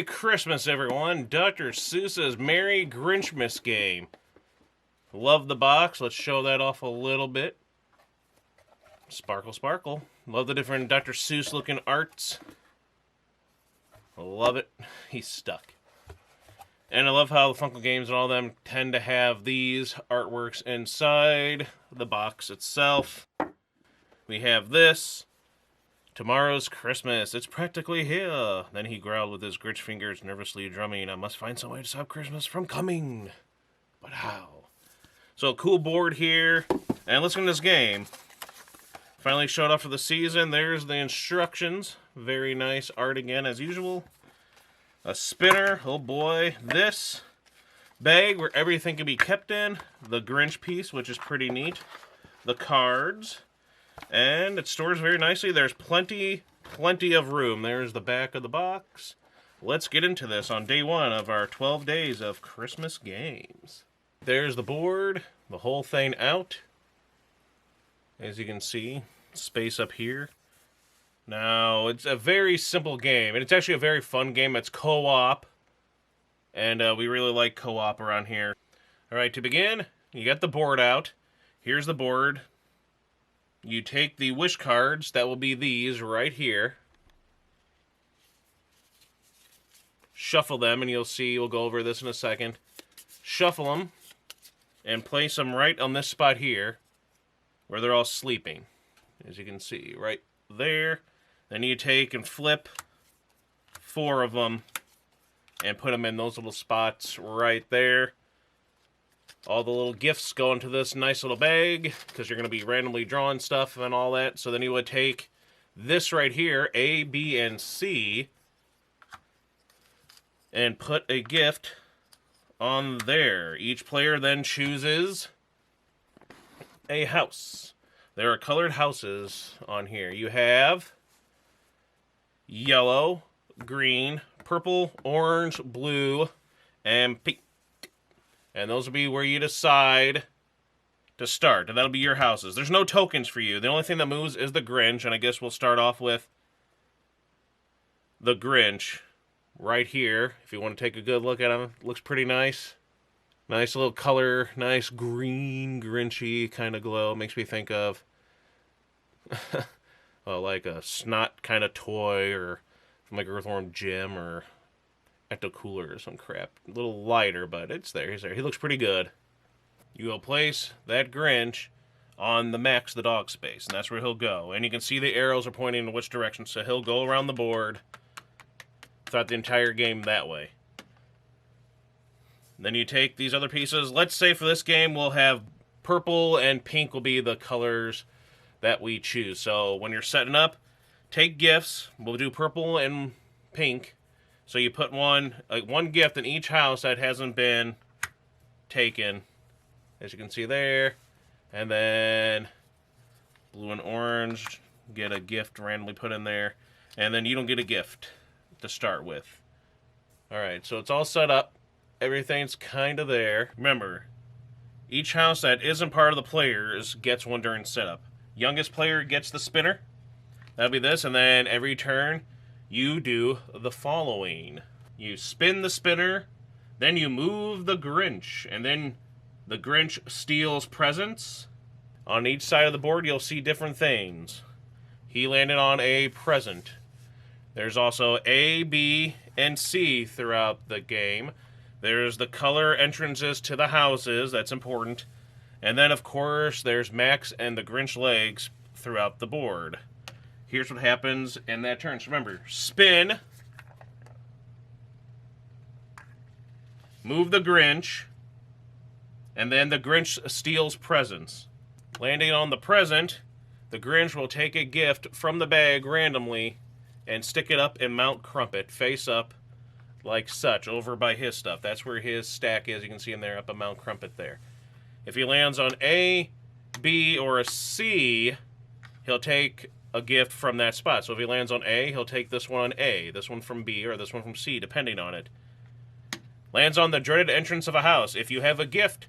Merry Christmas, everyone. Dr. Seuss's Merry Grinchmas game. Love the box. Let's show that off a little bit. Sparkle, sparkle. Love the different Dr. Seuss looking arts. Love it. He's stuck. And I love how the Funko Games and all them tend to have these artworks inside the box itself. We have this. Tomorrow's Christmas. It's practically here. Then he growled with his Grinch fingers nervously drumming. I must find some way to stop Christmas from coming. But how? So a cool board here. And let's get into this game. Finally showed off for the season. There's the instructions. Very nice art again as usual. A spinner. Oh boy. This bag where everything can be kept in. The Grinch piece, which is pretty neat. The cards. And it stores very nicely. There's plenty of room. There's the back of the box. Let's get into this on day one of our 12 days of Christmas games. There's the board. The whole thing out. As you can see, space up here. Now, it's a very simple game. And it's actually a very fun game. It's co-op. And we really like co-op around here. Alright, to begin, you got the board out. Here's the board. You take the wish cards, that will be these right here. Shuffle them, and you'll see, we'll go over this in a second. Shuffle them, and place them right on this spot here, where they're all sleeping. As you can see, right there. Then you take and flip 4 of them, and put them in those little spots right there. All the little gifts go into this nice little bag, because you're going to be randomly drawing stuff and all that. So then you would take this right here, A, B, and C, and put a gift on there. Each player then chooses a house. There are colored houses on here. You have yellow, green, purple, orange, blue, and pink. And those will be where you decide to start. And that'll be your houses. There's no tokens for you. The only thing that moves is the Grinch. And I guess we'll start off with the Grinch right here. If you want to take a good look at him. Looks pretty nice. Nice little color. Nice green, Grinchy kind of glow. Makes me think of well, like a snot kind of toy. Or from like Earthworm Jim or Cooler or some crap. A little lighter, but it's there. He's there. He looks pretty good. You will place that Grinch on the Max the dog space, and that's where he'll go. And you can see the arrows are pointing in which direction, so he'll go around the board throughout the entire game that way. Then you take these other pieces. Let's say for this game we'll have purple and pink will be the colors that we choose. So when you're setting up, take gifts. We'll do purple and pink. So you put one gift in each house that hasn't been taken, as you can see there. And then blue and orange get a gift randomly put in there. And then you don't get a gift to start with. Alright, so it's all set up. Everything's kind of there. Remember, each house that isn't part of the players gets one during setup. Youngest player gets the spinner. That'll be this, and then every turn you do the following. You spin the spinner, then you move the Grinch, and then the Grinch steals presents. On each side of the board, you'll see different things. He landed on a present. There's also A, B, and C throughout the game. There's the color entrances to the houses. That's important. And then, of course, there's Max and the Grinch legs throughout the board. Here's what happens in that turn. So remember, spin, move the Grinch, and then the Grinch steals presents. Landing on the present, the Grinch will take a gift from the bag randomly and stick it up in Mount Crumpet, face up, like such, over by his stuff. That's where his stack is. You can see him there up at Mount Crumpet there. If he lands on A, B, or a C, he'll take a gift from that spot. So if he lands on A, he'll take this one on A, this one from B, or this one from C, depending on it. Lands on the dreaded entrance of a house. If you have a gift,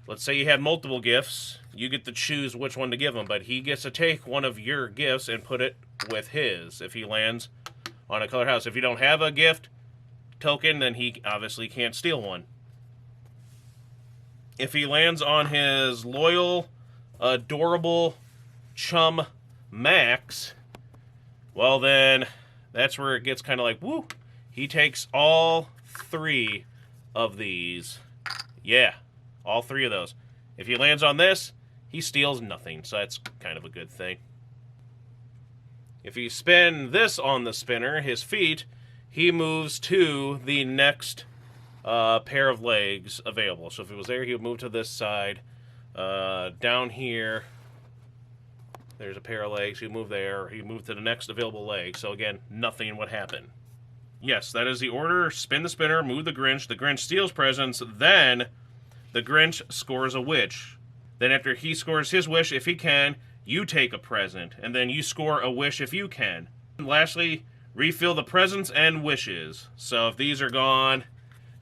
let's say you have multiple gifts, you get to choose which one to give him, but he gets to take one of your gifts and put it with his. If he lands on a colored house. If you don't have a gift token, then he obviously can't steal one. If he lands on his loyal, adorable chum Max, well then, that's where it gets kind of like, woo! He takes all 3 of these. Yeah, all 3 of those. If he lands on this, he steals nothing, so that's kind of a good thing. If you spin this on the spinner, his feet, he moves to the next pair of legs available. So if it was there, he would move to this side. Down here, there's a pair of legs. He'd move there. He'd move to the next available leg. So again, nothing would happen. Yes, that is the order. Spin the spinner, move the Grinch. The Grinch steals presents. Then the Grinch scores a wish. Then after he scores his wish, if he can, you take a present. And then you score a wish if you can. And lastly, refill the presents and wishes. So if these are gone,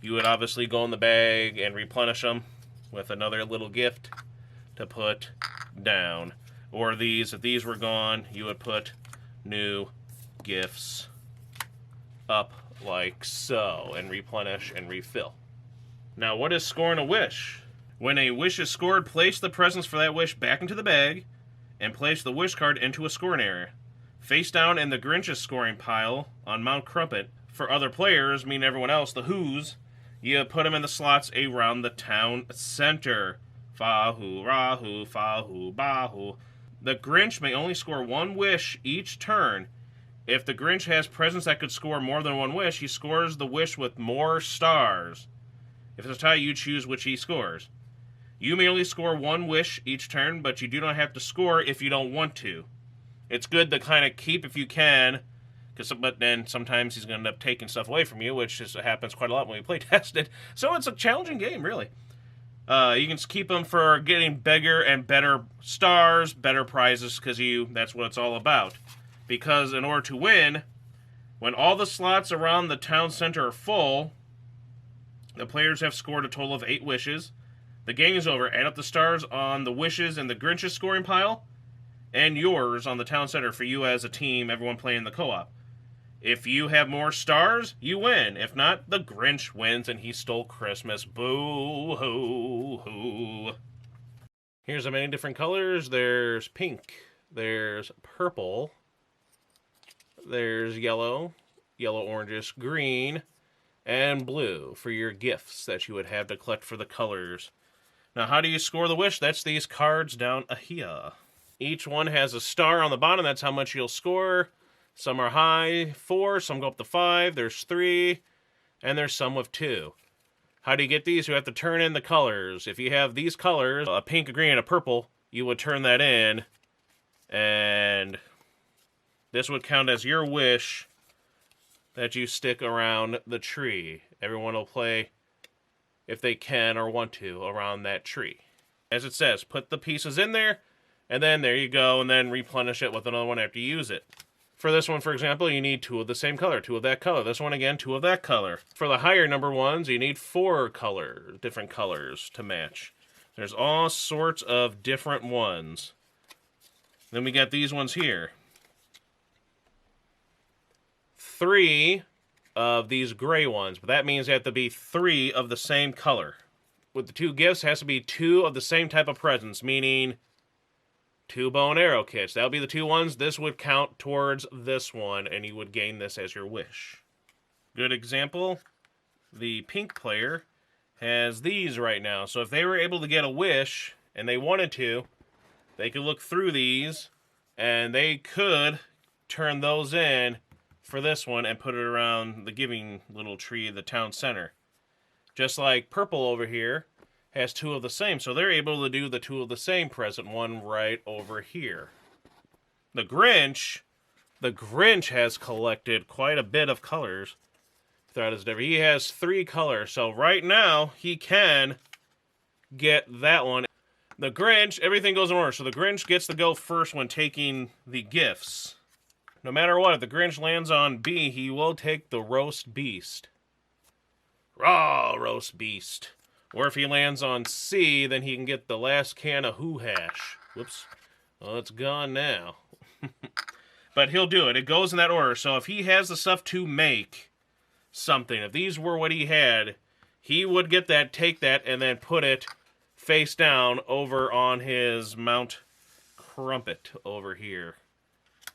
you would obviously go in the bag and replenish them with another little gift to put down. Or these, if these were gone, you would put new gifts up like so and replenish and refill. Now, what is scoring a wish? When a wish is scored, place the presents for that wish back into the bag and place the wish card into a scoring area. Face down in the Grinch's scoring pile on Mount Crumpet. For other players, meaning everyone else, the Who's, you put them in the slots around the town center. Fa-hoo, ra-hoo, fa-hoo, ba-hoo. The Grinch may only score 1 wish each turn. If the Grinch has presents that could score more than 1 wish, he scores the wish with more stars. If it's a tie, you choose which he scores. You may only score 1 wish each turn, but you do not have to score if you don't want to. It's good to kind of keep if you can, but then sometimes he's going to end up taking stuff away from you, which happens quite a lot when we play tested. So it's a challenging game, really. You can keep them for getting bigger and better stars, better prizes, because that's what it's all about. Because in order to win, when all the slots around the town center are full, the players have scored a total of 8 wishes. The game is over. Add up the stars on the wishes in the Grinch's scoring pile and yours on the town center for you as a team, everyone playing the co-op. If you have more stars, you win. If not, the Grinch wins and he stole Christmas. Boo-hoo-hoo. Here's the many different colors. There's pink. There's purple. There's yellow, orangish, green, and blue for your gifts that you would have to collect for the colors. Now, how do you score the wish? That's these cards down here. Each one has a star on the bottom. That's how much you'll score. Some are high, 4. Some go up to 5. There's 3. And there's some with 2. How do you get these? You have to turn in the colors. If you have these colors, a pink, a green, and a purple, you would turn that in. And this would count as your wish that you stick around the tree. Everyone will play, if they can or want to, around that tree. As it says, put the pieces in there, and then there you go, and then replenish it with another one after you use it. For this one, for example, you need 2 of the same color, 2 of that color. This one, again, 2 of that color. For the higher number ones, you need 4 different colors to match. There's all sorts of different ones. Then we got these ones here. 3 of these gray ones, but that means they have to be 3 of the same color. With the 2 gifts, it has to be 2 of the same type of presents, meaning 2 bow and arrow kits. That'll be the 2 ones. This would count towards this one, and you would gain this as your wish. Good example, the pink player has these right now. So if they were able to get a wish, and they wanted to, they could look through these, and they could turn those in for this one and put it around the giving little tree, the town center. Just like purple over here has 2 of the same, so they're able to do the 2 of the same present one right over here. The Grinch has collected quite a bit of colors throughout his day. He has 3 colors, so right now he can get that one. The Grinch, everything goes in order, so the Grinch gets to go first when taking the gifts. No matter what, if the Grinch lands on B, he will take the roast beast. Raw roast beast. Or if he lands on C, then he can get the last can of Who hash. Whoops. Well, it's gone now. But he'll do it. It goes in that order. So if he has the stuff to make something, if these were what he had, he would get that, take that, and then put it face down over on his Mount Crumpet over here.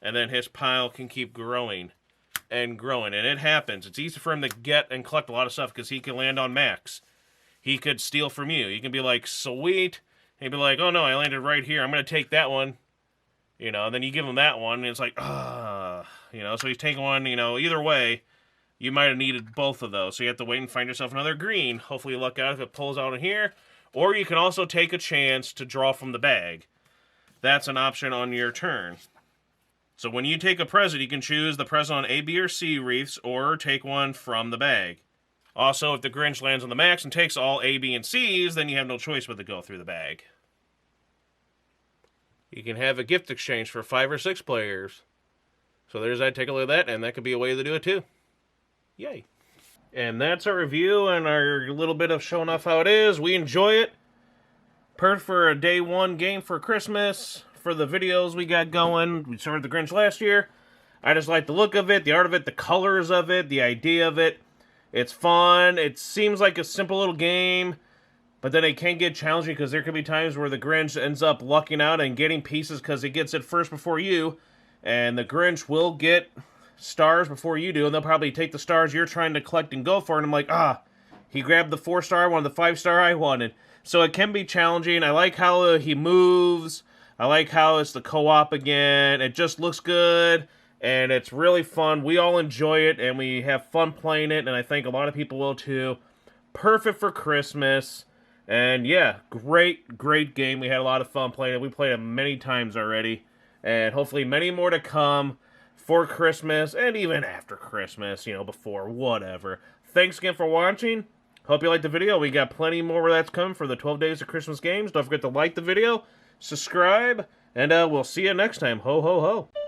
And then his pile can keep growing and growing. And it happens. It's easy for him to get and collect a lot of stuff because he can land on max. He could steal from you. You can be like, sweet. He'd be like, oh no, I landed right here. I'm going to take that one. You know, and then you give him that one, and it's like, you know, so he's taking one, you know, either way, you might have needed both of those. So you have to wait and find yourself another green. Hopefully you luck out if it pulls out in here. Or you can also take a chance to draw from the bag. That's an option on your turn. So when you take a present, you can choose the present on A, B, or C wreaths, or take one from the bag. Also, if the Grinch lands on the max and takes all A, B, and C's, then you have no choice but to go through the bag. You can have a gift exchange for 5 or 6 players. So there's that. Take a look at that, and that could be a way to do it too. Yay. And that's our review and our little bit of showing off how it is. We enjoy it. Perfect for a day one game for Christmas. For the videos we got going. We started the Grinch last year. I just like the look of it, the art of it, the colors of it, the idea of it. It's fun. It seems like a simple little game. But then it can get challenging because there could be times where the Grinch ends up lucking out and getting pieces because he gets it first before you. And the Grinch will get stars before you do. And they'll probably take the stars you're trying to collect and go for. And I'm like, he grabbed the 4-star, one of the 5-star I wanted. So it can be challenging. I like how he moves. I like how it's the co-op again. It just looks good. And it's really fun. We all enjoy it. And we have fun playing it. And I think a lot of people will too. Perfect for Christmas. And yeah, great, great game. We had a lot of fun playing it. We played it many times already. And hopefully many more to come for Christmas and even after Christmas, you know, before, whatever. Thanks again for watching. Hope you liked the video. We got plenty more where that's coming for the 12 Days of Christmas games. Don't forget to like the video, subscribe, and we'll see you next time. Ho, ho, ho.